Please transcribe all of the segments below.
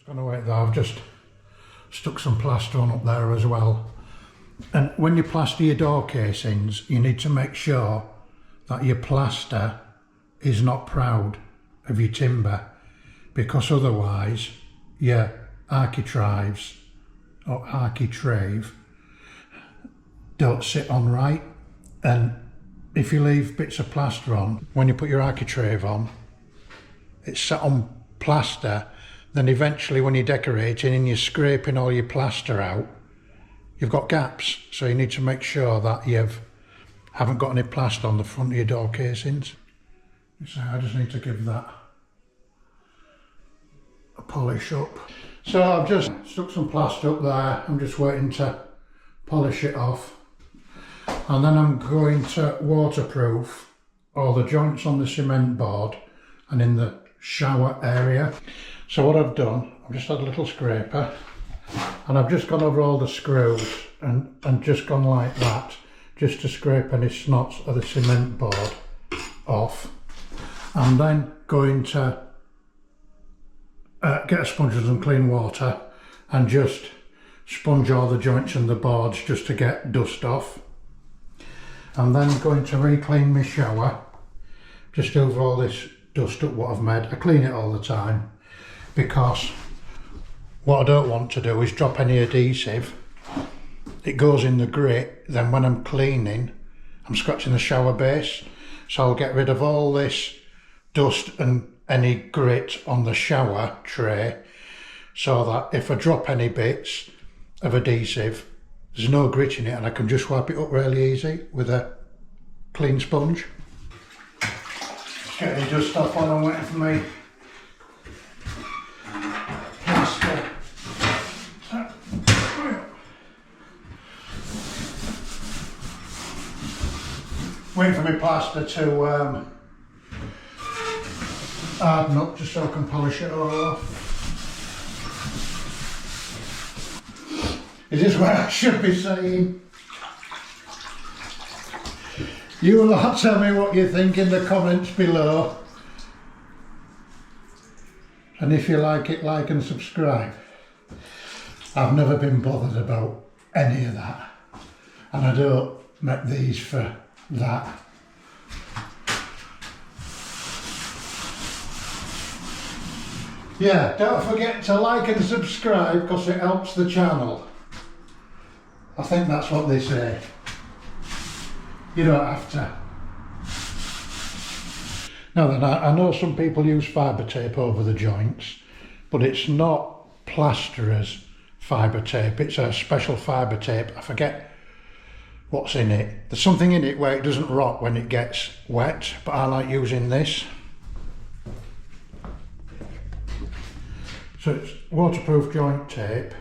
Gonna wait there, I've just stuck some plaster on up there as well. And when you plaster your door casings, you need to make sure that your plaster is not proud of your timber, because otherwise your architraves or architrave don't sit on right. And if you leave bits of plaster on, when you put your architrave on, it's set on plaster, then eventually when you're decorating and you're scraping all your plaster out, you've got gaps. So you need to make sure that you haven't got any plaster on the front of your door casings. So I just need to give that a polish up. So I've just stuck some plaster up there. I'm just waiting to polish it off. And then I'm going to waterproof all the joints on the cement board and in the shower area. So what I've done, I've just had a little scraper and I've just gone over all the screws and just gone like that, just to scrape any snots of the cement board off. I'm then going to get a sponge with some clean water and just sponge all the joints and the boards just to get dust off. I'm then going to re-clean my shower, just over all this dust up what I've made. I clean it all the time because what I don't want to do is drop any adhesive. It goes in the grit, then when I'm cleaning, I'm scratching the shower base. So I'll get rid of all this dust and any grit on the shower tray, so that if I drop any bits of adhesive, there's no grit in it and I can just wipe it up really easy with a clean sponge. Just get any dust off while I'm waiting for me. Waiting for my plaster to harden up just so I can polish it all off. Is this what I should be saying? You will all tell me what you think in the comments below. And if you like it, like and subscribe. I've never been bothered about any of that. And I don't make these for that. Yeah, don't forget to like and subscribe because it helps the channel. I think that's what they say. You don't have to. Now then, I know some people use fibre tape over the joints, but it's not plasterer's fibre tape, it's a special fibre tape. I forget what's in it. There's something in it where it doesn't rot when it gets wet, but I like using this. So it's waterproof joint tape.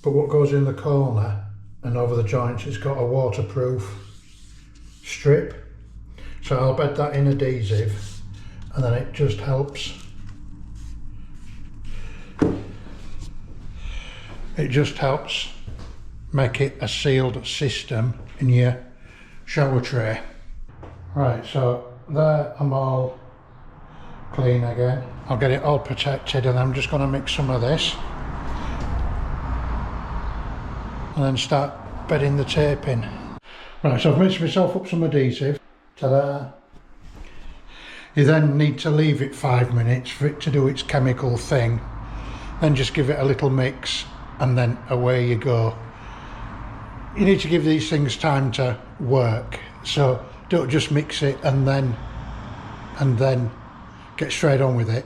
But what goes in the corner and over the joints, it's got a waterproof strip. So I'll bed that in adhesive and then it just helps. It just helps make it a sealed system in your shower tray. Right, so there I'm all clean again. I'll get it all protected and I'm just going to mix some of this and then start bedding the tape in. Right, so I've mixed myself up some adhesive. Ta-da! You then need to leave it 5 minutes for it to do its chemical thing. Then just give it a little mix and then away you go. You need to give these things time to work, so don't just mix it and then get straight on with it.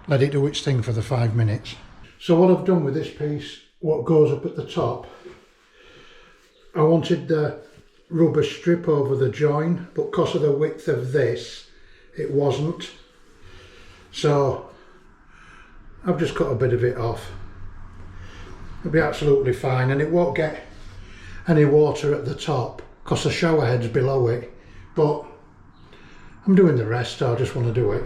Let it do its thing for the 5 minutes. So what I've done with this piece, what goes up at the top, I wanted the rubber strip over the join, but because of the width of this, it wasn't. So I've just cut a bit of it off. It'll be absolutely fine and it won't get any water at the top because the shower head's below it, but I'm doing the rest, so I just want to do it.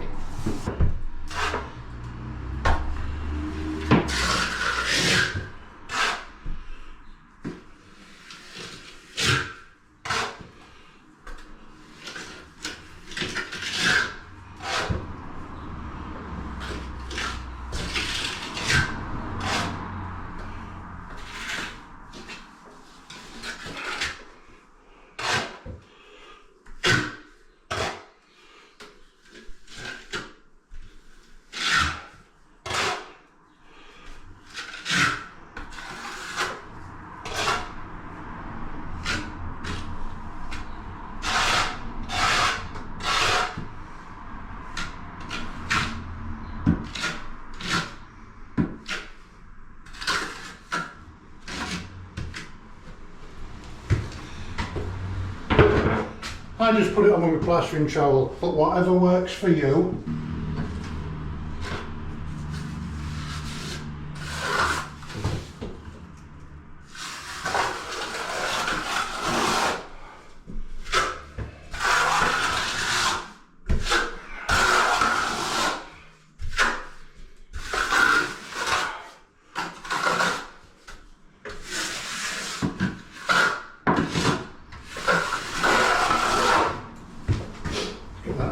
I just put it on with my plastering trowel, but whatever works for you.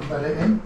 Bed it in.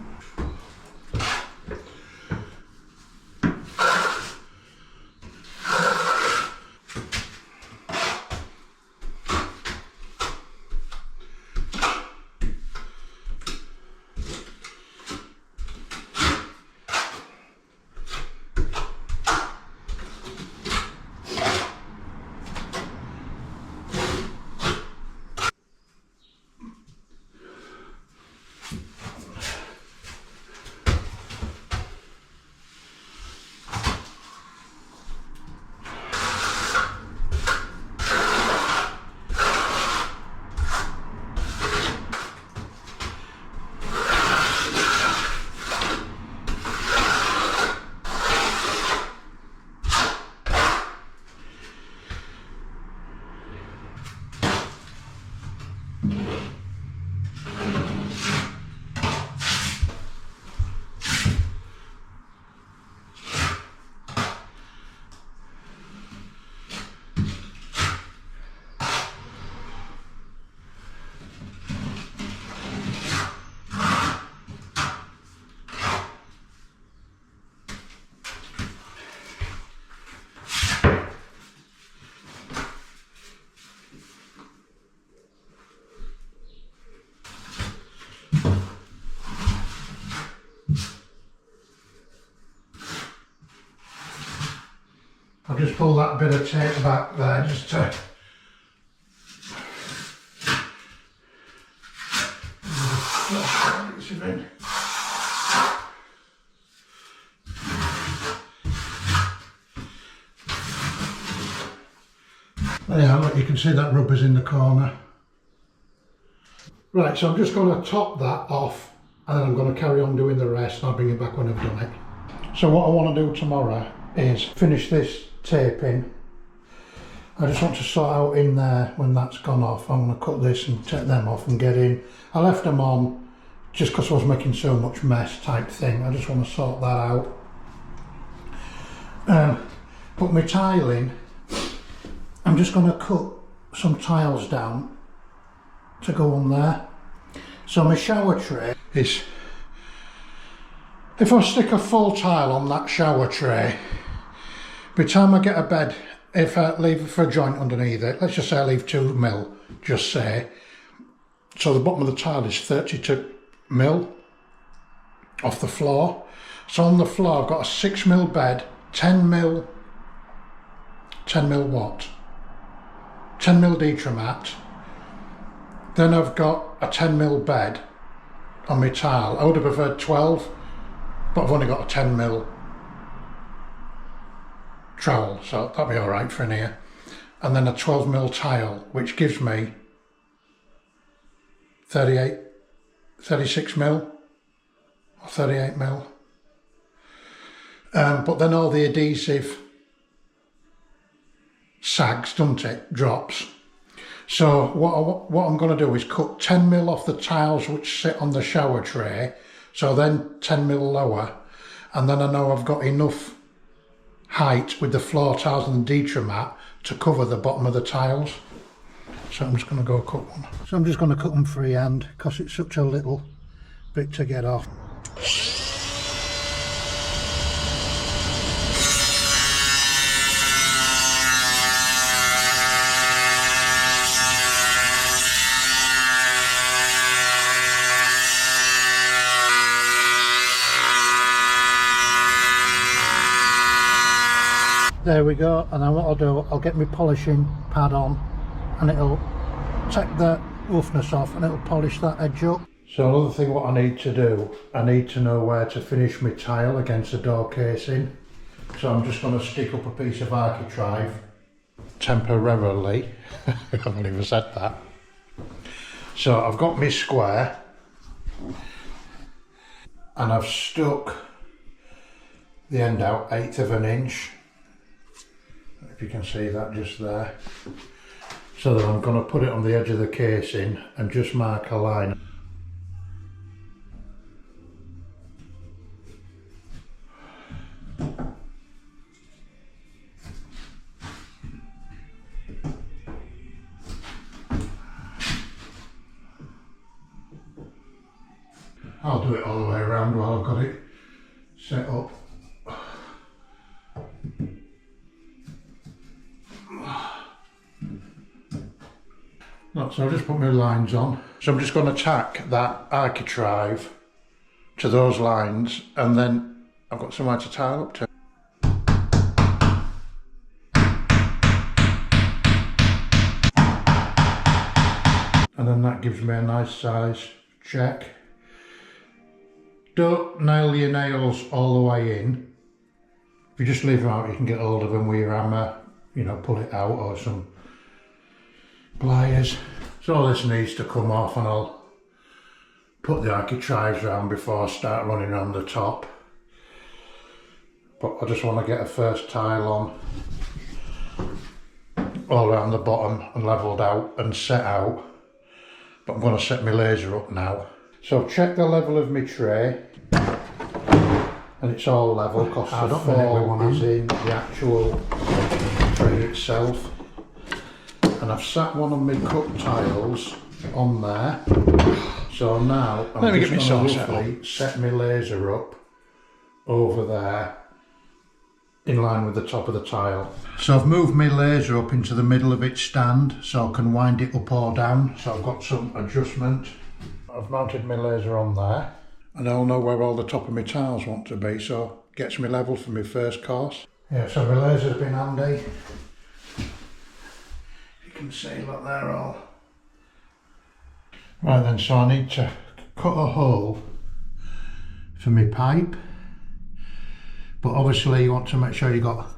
I'll just pull that bit of tape back there just to yeah, look, you can see that rubber's in the corner. Right, so I'm just going to top that off and then I'm going to carry on doing the rest and I'll bring it back when I've done it. So what I want to do tomorrow is finish this taping. I just want to sort out in there when that's gone off. I'm going to cut this and take them off and get in. I left them on just because I was making so much mess type thing. I just want to sort that out. But my tiling, I'm just going to cut some tiles down to go on there. So my shower tray is, if I stick a full tile on that shower tray, by the time I get a bed, if I leave it for a joint underneath it, let's just say I leave 2 mil, just say, so the bottom of the tile is 32 mil off the floor. So on the floor I've got a 6 mil bed, 10 mil what? 10 mil Detramat. Then I've got a 10 mil bed on my tile. I would have preferred 12, but I've only got a 10 mil trowel, so that'll be alright for in here. And then a 12 mil tile, which gives me 36 mil or 38 mil. But then all the adhesive sags, doesn't it? Drops. So what I'm going to do is cut 10 mil off the tiles which sit on the shower tray, so then 10 mil lower, and then I know I've got enough height with the floor tiles and the Detramat to cover the bottom of the tiles. So I'm just going to go cut one. So I'm just going to cut them freehand because it's such a little bit to get off. There we go, and then what I'll do, I'll get my polishing pad on and it'll take the roughness off and it'll polish that edge up. So another thing what I need to do, I need to know where to finish my tile against the door casing. So I'm just going to stick up a piece of architrave temporarily. I haven't even said that. So I've got my square and I've stuck the end out 1/8 of an inch, if you can see that just there, so that I'm going to put it on the edge of the casing and just mark a line. I'll do it all the way around while I've got it set up. So I'll just put my lines on. So I'm just going to tack that architrave to those lines, and then I've got somewhere to tile up to. And then that gives me a nice size check. Don't nail your nails all the way in. If you just leave them out, you can get hold of them with your hammer, you know, pull it out, or some pliers. So all this needs to come off, and I'll put the architraves around before I start running around the top. But I just want to get a first tile on all around the bottom and levelled out and set out. But I'm going to set my laser up now. So I've checked the level of my tray, and it's all level because the fall is in the actual tray itself. And I've sat one of my cut tiles on there. So now I'm just going to roughly set my laser up over there in line with the top of the tile. So I've moved my laser up into the middle of its stand so I can wind it up or down. So I've got some adjustment. I've mounted my laser on there, and I'll know where all the top of my tiles want to be, so it gets me level for my first course. Yeah, so my laser's been handy. You can see, look, they're all. Right then, so I need to cut a hole for my pipe, but obviously you want to make sure you got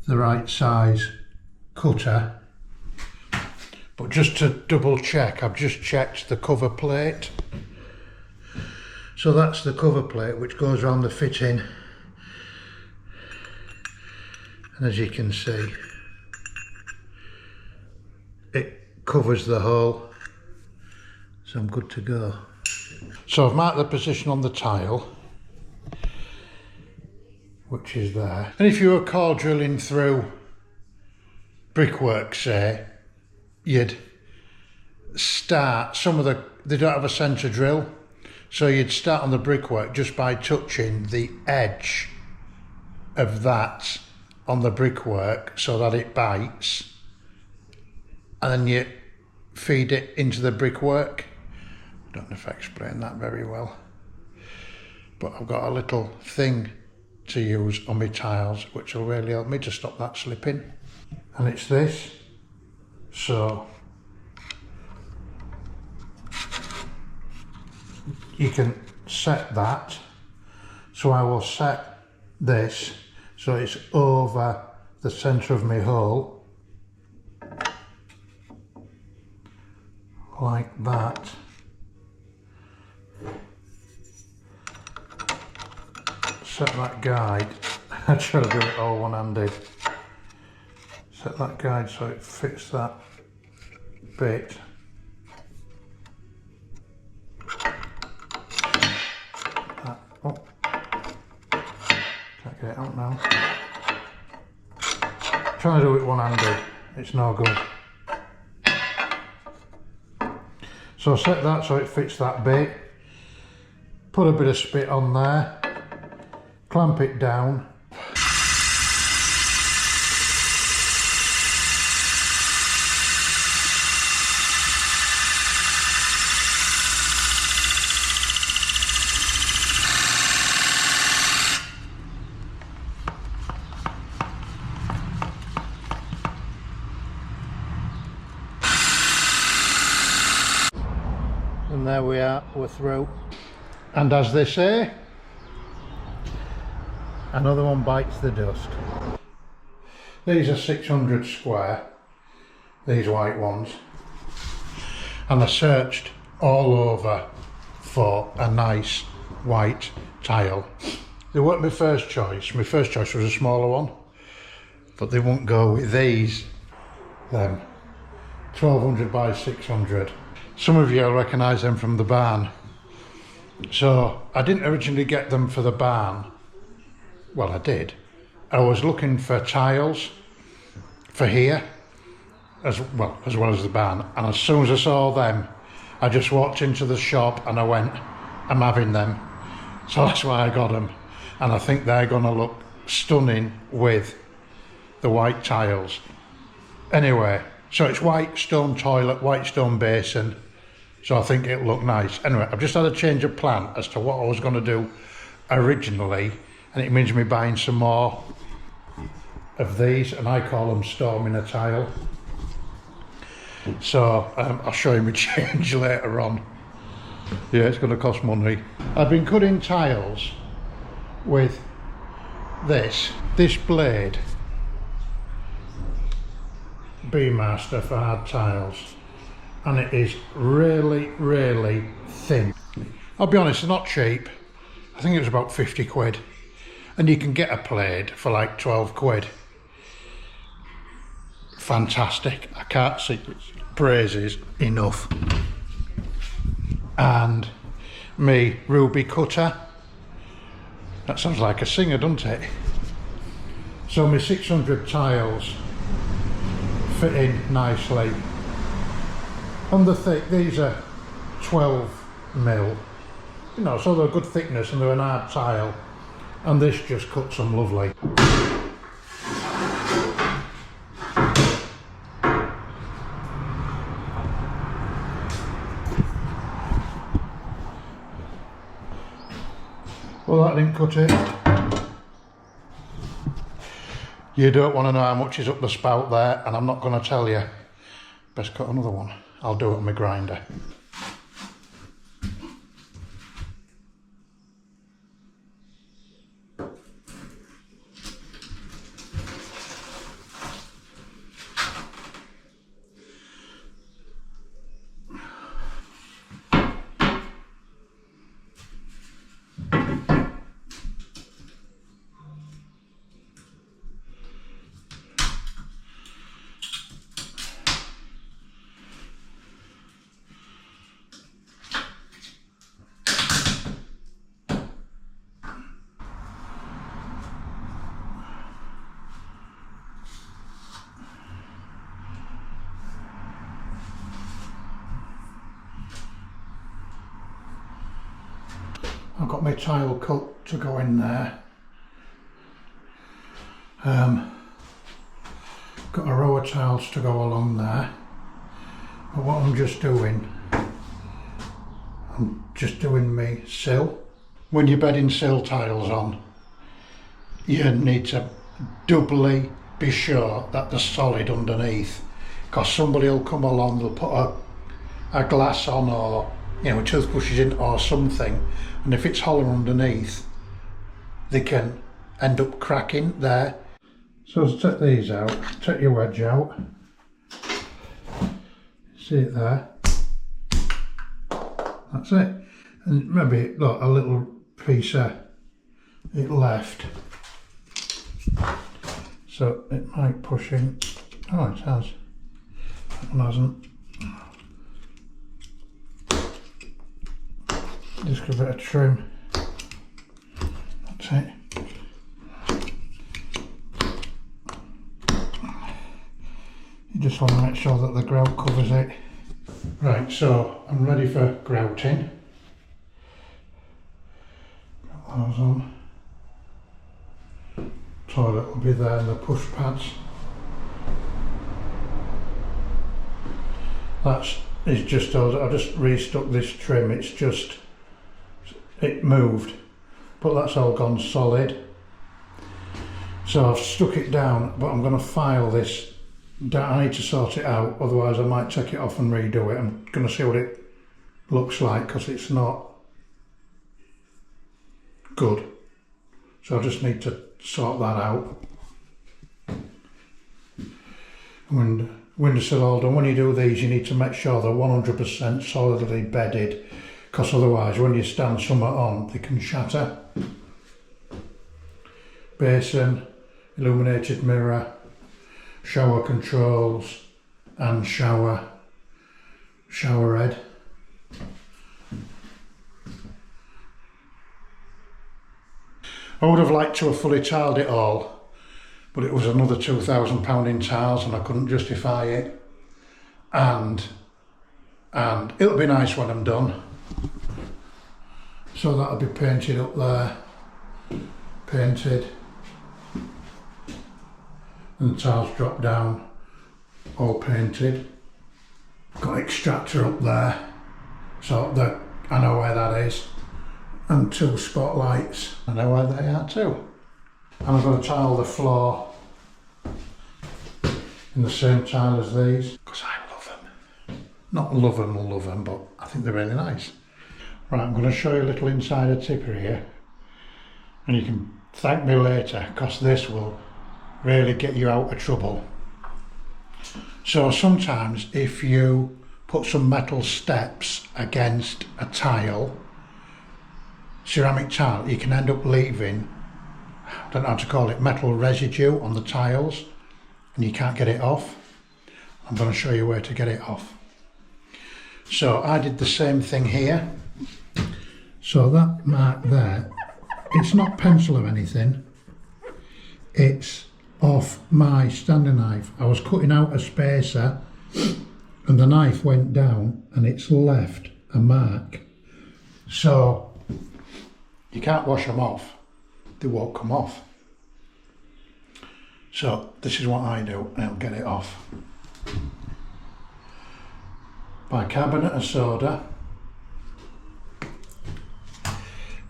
the right size cutter. But just to double check, I've just checked the cover plate. So that's the cover plate which goes around the fitting. And as you can see, it covers the hole. So I'm good to go. So I've marked the position on the tile, which is there. And if you were core drilling through brickwork, say, you'd start, they don't have a centre drill, so you'd start on the brickwork just by touching the edge of that on the brickwork so that it bites, and then you feed it into the brickwork. I don't know if I explained that very well, but I've got a little thing to use on my tiles which will really help me to stop that slipping, and it's this. So you can set that, so I will set this so it's over the centre of my hole, like that. Set that guide, I try to do it all one-handed. Set that guide so it fits that bit. Oh, can't get it out now. Trying to do it one-handed, it's no good. So set that so it fits that bit. Put a bit of spit on there. Clamp it down. And there we are, we're through. And as they say, another one bites the dust. These are 600 square, these white ones. and I searched all over for a nice white tile. They weren't my first choice. My first choice was a smaller one, but they won't go with these. Them 1200 by 600. Some of you will recognise them from the barn. So I didn't originally get them for the barn. Well, I did. I was looking for tiles for here, as well as the barn. And as soon as I saw them, I just walked into the shop and I went, I'm having them. So that's why I got them. And I think they're going to look stunning with the white tiles. Anyway, so it's white stone toilet, white stone basin. So I think it'll look nice. Anyway, I've just had a change of plan as to what I was going to do originally. And it means me buying some more of these, and I call them storming a tile. So I'll show you my change later on. Yeah, it's going to cost money. I've been cutting tiles with this blade, Beamaster for hard tiles, and it is really, really thin. I'll be honest, it's not cheap. I think it was about 50 quid, and you can get a blade for like 12 quid. Fantastic. I can't see praises enough. And me ruby cutter, that sounds like a singer, doesn't it? So my 600 tiles fit in nicely. And these are 12 mil, you know, so they're good thickness and they're an hard tile, and this just cuts them lovely. Well, that didn't cut it. You don't want to know how much is up the spout there, and I'm not going to tell you. Best cut another one. I'll do it on my grinder. I've got my tile cut to go in there. Got a row of tiles to go along there. But what I'm just doing my sill. When you're bedding sill tiles on, you need to doubly be sure that they're solid underneath, because somebody will come along, they'll put a glass on, or you know, toothbrushes in or something, and if it's hollow underneath, they can end up cracking there. So to take these out, take your wedge out, see it there, that's it. And maybe look, a little piece of it left, so it might push in. Oh, it has. That one hasn't. Just give it a trim. That's it. You just want to make sure that the grout covers it. Right, so I'm ready for grouting. Got those on. Toilet will be there in the push pads. It's just, I just restuck this trim, it moved, but that's all gone solid. So I've stuck it down, but I'm going to file this down. I need to sort it out, otherwise I might take it off and redo it. I'm going to see what it looks like, because it's not good. So I just need to sort that out. And windowsill all done. When you do these, you need to make sure they're 100% solidly bedded, because otherwise when you stand something on, they can shatter. Basin, illuminated mirror, shower controls and shower head. I would have liked to have fully tiled it all, but it was another £2,000 in tiles and I couldn't justify it. And it'll be nice when I'm done. So that'll be painted up there, painted, and the tiles drop down, all painted. Got extractor up there, so that I know where that is, and 2 spotlights, I know where they are too. And I'm going to tile the floor in the same tile as these, because I love them. Not love them, but I think they're really nice. Right, I'm going to show you a little insider tip here, and you can thank me later, because this will really get you out of trouble. So sometimes if you put some metal steps against a tile, ceramic tile, you can end up leaving, I don't know how to call it, metal residue on the tiles, and you can't get it off. I'm going to show you where to get it off. So I did the same thing here. So that mark there, it's not pencil or anything, it's off my standing knife. I was cutting out a spacer and the knife went down and it's left a mark. So you can't wash them off, they won't come off. So this is what I do, and I'll get it off. Bicarbonate of soda,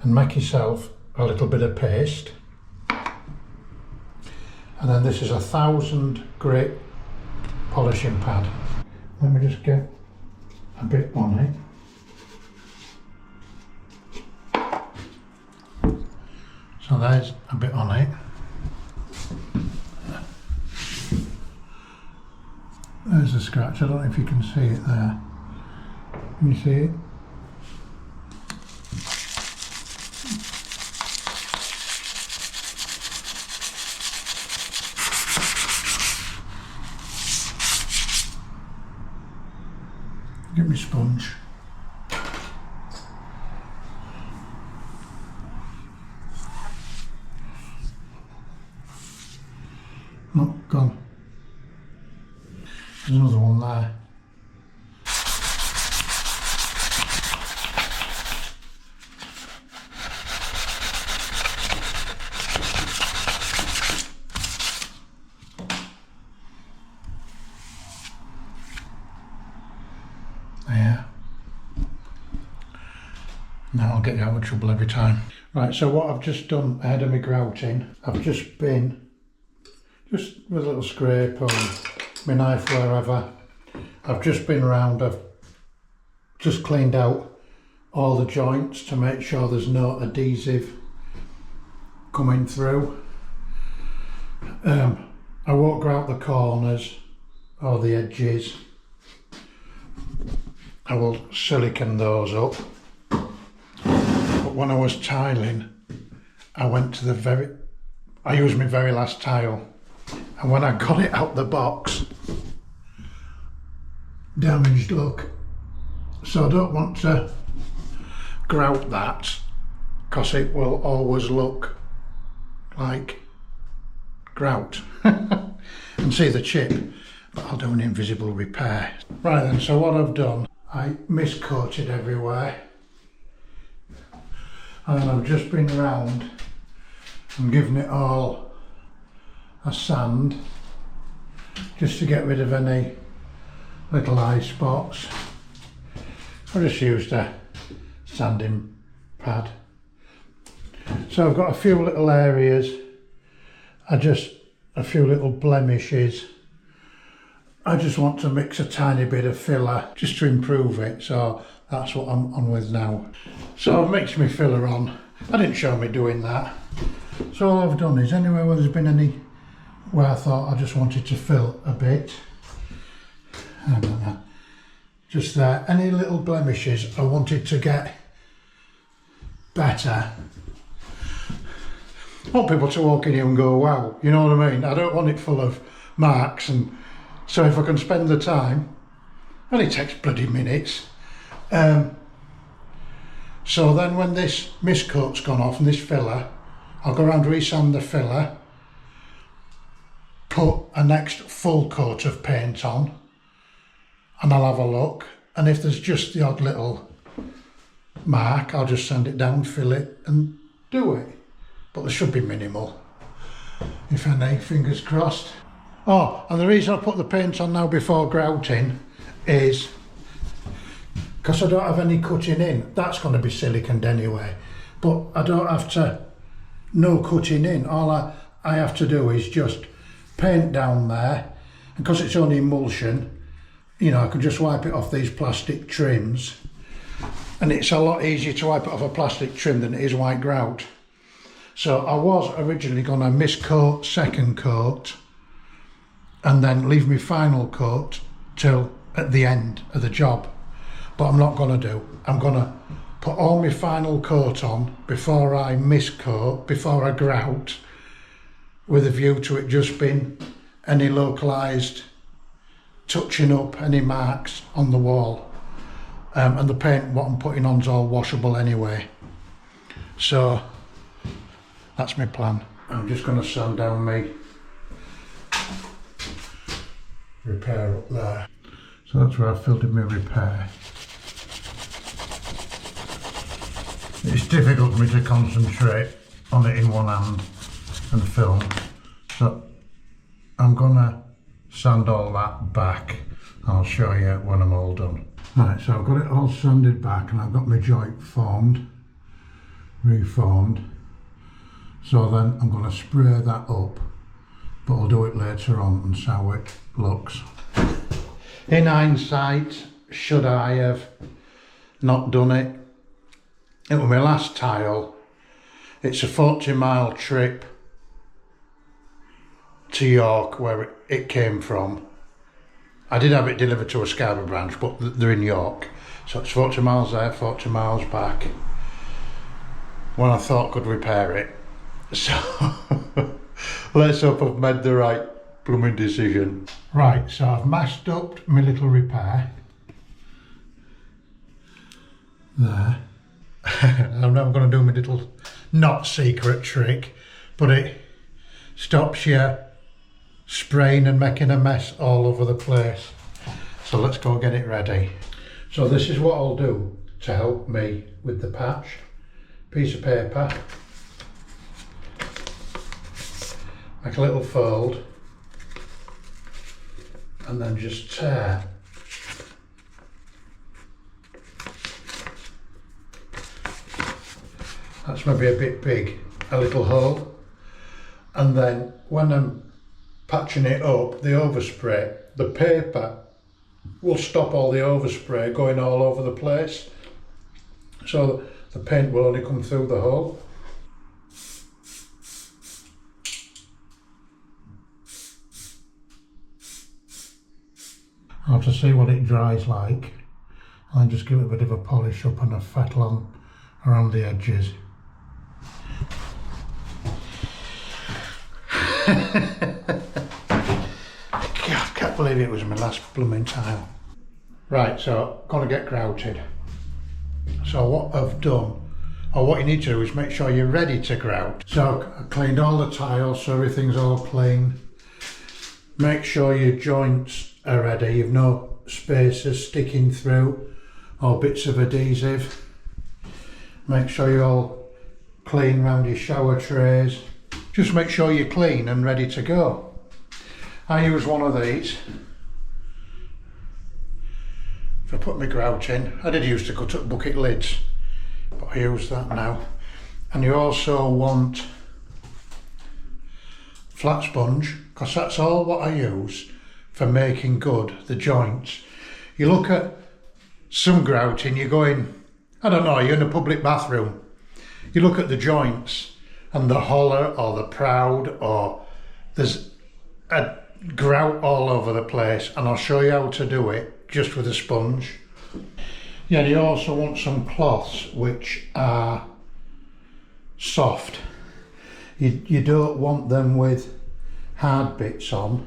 and make yourself a little bit of paste. And then this is 1000 grit polishing pad. Let me just get a bit on it. So there's a bit on it. There's a scratch, I don't know if you can see it there. Can you see it? Get me sponge. Oh, gone. There's another one there. There. Now I'll get you out of trouble every time. Right, so what I've just done ahead of my grouting, I've just been, just with a little scrape or my knife wherever, I've just been round, I've just cleaned out all the joints to make sure there's no adhesive coming through. I won't grout the corners or the edges. I will silicone those up. But when I was tiling, I went to I used my very last tile, and when I got it out the box, damaged look. So I don't want to grout that, because it will always look like grout. And see the chip, but I'll do an invisible repair. Right then, so what I've done, I miscoated everywhere, and then I've just been round and given it all a sand, just to get rid of any little eye spots. I just used a sanding pad. So I've got a few little areas, a few little blemishes. I just want to mix a tiny bit of filler just to improve it, so that's what I'm on with now. So I've mixed my filler on. I didn't show me doing that. So all I've done is anywhere where there's been any, where I thought I just wanted to fill a bit, Just there, any little blemishes I wanted to get better. I want people to walk in here and go, wow, you know what I mean? I don't want it full of marks, and so if I can spend the time, and it takes bloody minutes. So then when this mist coat's gone off and this filler, I'll go around resand the filler, put a next full coat of paint on, and I'll have a look, and if there's just the odd little mark, I'll just sand it down, fill it and do it. But there should be minimal, if any, fingers crossed. Oh, and the reason I put the paint on now before grouting is because I don't have any cutting in. That's going to be siliconed anyway, but I don't have to, no cutting in. All I have to do is just paint down there, and because it's only emulsion, you know, I can just wipe it off these plastic trims, and it's a lot easier to wipe it off a plastic trim than it is white grout. So I was originally going to mist coat, second coat, and then leave my final coat till at the end of the job. But I'm not going to do. I'm going to put all my final coat on before I mist coat, before I grout, with a view to it just being any localised touching up, any marks on the wall. And the paint, what I'm putting on, is all washable anyway. So that's my plan. I'm just going to sand down my repair up there. So that's where I filled in my repair. It's difficult for me to concentrate on it in one hand and film, so I'm gonna sand all that back. I'll show you when I'm all done. Right, so I've got it all sanded back and I've got my joint formed, reformed. So then I'm going to spray that up, but I'll do it later on and see how it looks. In hindsight, should I have not done it? It was my last tile. It's a 40-mile trip to York, where it came from. I did have it delivered to a Scarborough branch, but they're in York. So it's 40 miles there, 40 miles back. When I thought I could repair it. So let's hope I've made the right blooming decision. Right, so I've masked up my little repair. There. I'm now going to do my little not secret trick, but it stops you spraying and making a mess all over the place. So let's go get it ready. So this is what I'll do to help me with the patch. Piece of paper, make a little fold, and then just tear. That's maybe a bit big, a little hole, and then when I'm patching it up, the overspray, the paper will stop all the overspray going all over the place, so the paint will only come through the hole. I'll have to see what it dries like, and just give it a bit of a polish up and a fettle on around the edges. I can't believe it was my last blooming tile. Right, so gonna get grouted. So what I've done, or what you need to do, is make sure you're ready to grout. So I cleaned all the tiles so everything's all clean. Make sure your joints are ready, you've no spacers sticking through or bits of adhesive. Make sure you're all clean around your shower trays. Just make sure you're clean and ready to go. I use one of these. If I put my grout in, I did used to cut up bucket lids, but I use that now. And you also want flat sponge, because that's all what I use for making good the joints. You look at some grouting, you're going, I don't know, you're in a public bathroom. You look at the joints and the holler or the proud, or there's a grout all over the place, and I'll show you how to do it just with a sponge. Yeah, you also want some cloths which are soft. You don't want them with hard bits on.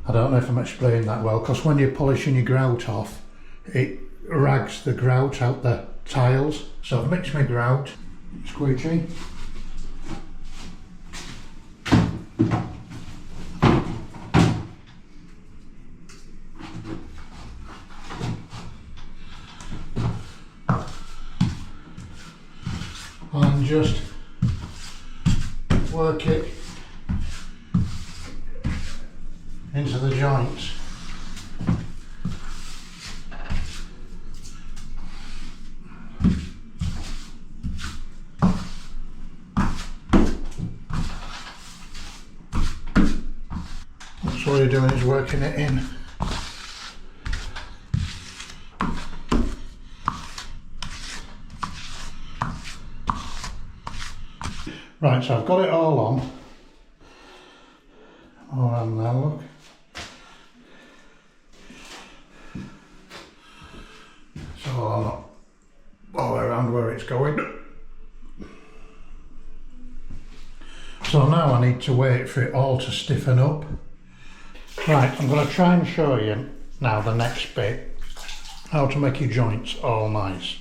I don't know if I'm explaining that well, because when you're polishing your grout off, it rags the grout out the tiles. So I've mixed my grout, squeegee. And just work it into the joints. That's all you're doing, is working it in. Right, so I've got it all on. All on there, look. It's all around where it's going. So now I need to wait for it all to stiffen up. Right, I'm going to try and show you now the next bit, how to make your joints all nice.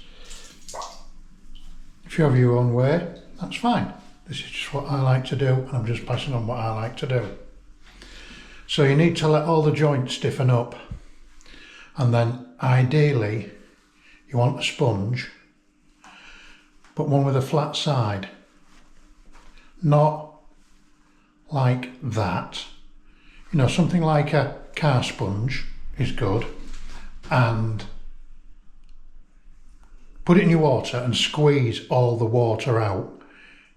If you have your own way, that's fine. This is just what I like to do, and I'm just passing on what I like to do. So you need to let all the joints stiffen up, and then ideally you want a sponge, but one with a flat side, not like that. You know, something like a car sponge is good, and put it in your water and squeeze all the water out.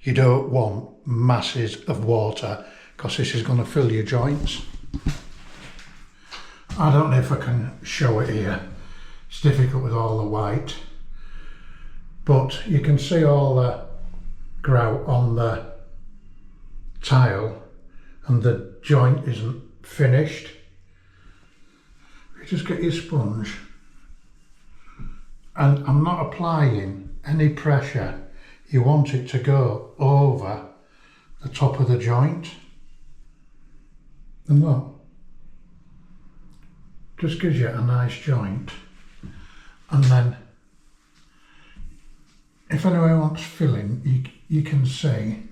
You don't want masses of water, because this is going to fill your joints. I don't know if I can show it here. It's difficult with all the white, but you can see all the grout on the tile and the joint isn't finished. You just get your sponge, and I'm not applying any pressure. You want it to go over the top of the joint, and look, just gives you a nice joint. And then if anyone wants filling, you can see,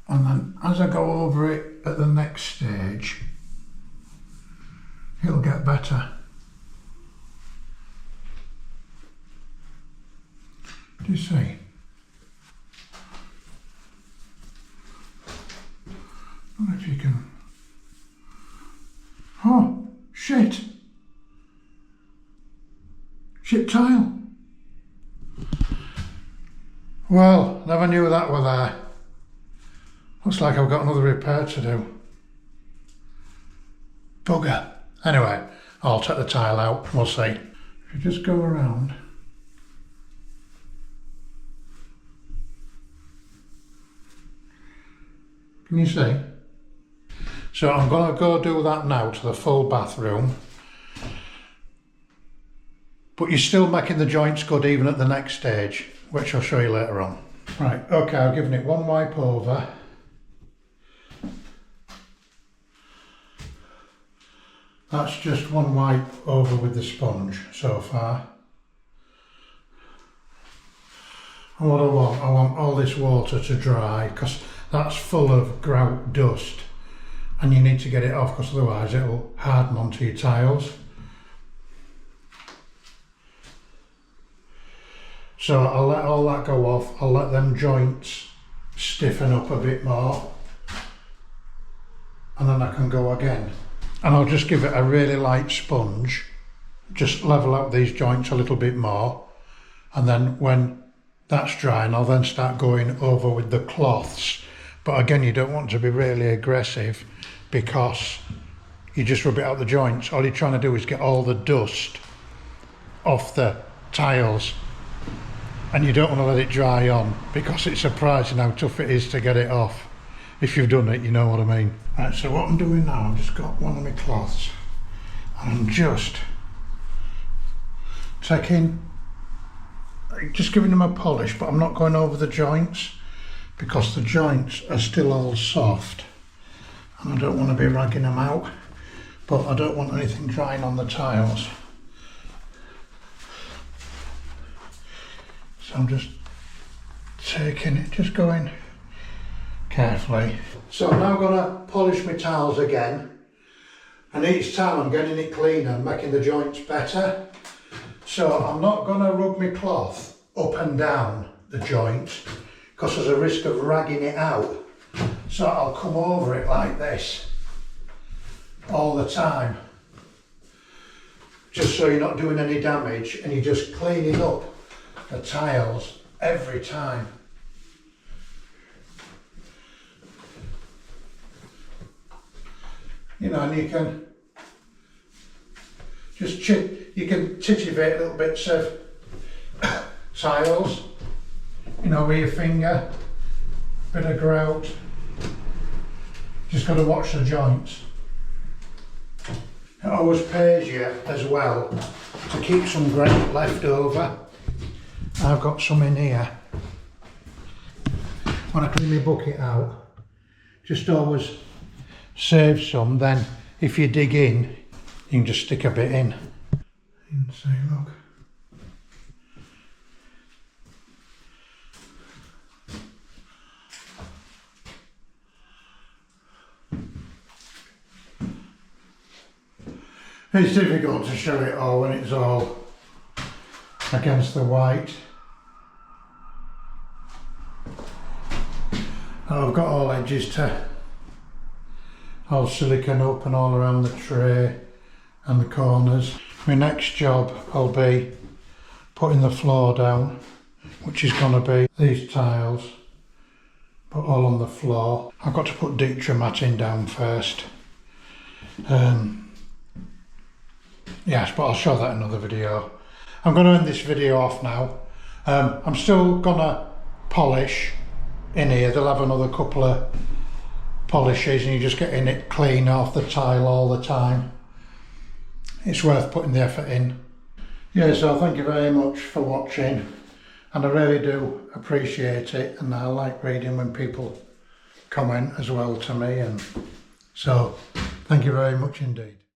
and then as I go over it at the next stage, it'll get better. Do you see? I don't know if you can. Oh, shit! Shit tile. Well, never knew that were there. Looks like I've got another repair to do. Bugger. Anyway, I'll take the tile out, we'll see. If you just go around. Can you see? So I'm going to go do that now to the full bathroom. But you're still making the joints good even at the next stage, which I'll show you later on. Right, okay, I've given it one wipe over. That's just one wipe over with the sponge so far. And what I want all this water to dry, because that's full of grout dust, and you need to get it off, because otherwise it'll harden onto your tiles. So I'll let all that go off, I'll let them joints stiffen up a bit more, and then I can go again. And I'll just give it a really light sponge, just level out these joints a little bit more, and then when that's drying, I'll then start going over with the cloths. But again, you don't want to be really aggressive, because you just rub it out the joints. All you're trying to do is get all the dust off the tiles, and you don't want to let it dry on, because it's surprising how tough it is to get it off. If you've done it, you know what I mean. Right, so what I'm doing now, I've just got one of my cloths and I'm just giving them a polish, but I'm not going over the joints because the joints are still all soft and I don't want to be ragging them out, but I don't want anything drying on the tiles. So I'm just taking it, just going carefully. So I'm now going to polish my tiles again, and each time I'm getting it cleaner and making the joints better. So I'm not going to rub my cloth up and down the joint because there's a risk of ragging it out. So I'll come over it like this all the time, just so you're not doing any damage and you're just cleaning up the tiles every time. You know, and you can just you can titivate little bits of tiles, you know, with your finger, bit of grout. Just got to watch the joints. It always pays you as well to keep some grout left over. I've got some in here. When I clean my bucket out, just always save some, then if you dig in, you can just stick a bit in. And say, look. It's difficult to show it all when it's all against the white. I've got all edges to all silicone up and all around the tray and the corners. My next job will be putting the floor down, which is going to be these tiles, but all on the floor. I've got to put deep matting down first. Yes, but I'll show that in another video. I'm going to end this video off now. I'm still going to polish in here. They'll have another couple of polishes and you're just getting it clean off the tile all the time. It's worth putting the effort in. Yeah, so thank you very much for watching, and I really do appreciate it, and I like reading when people comment as well to me, and so thank you very much indeed.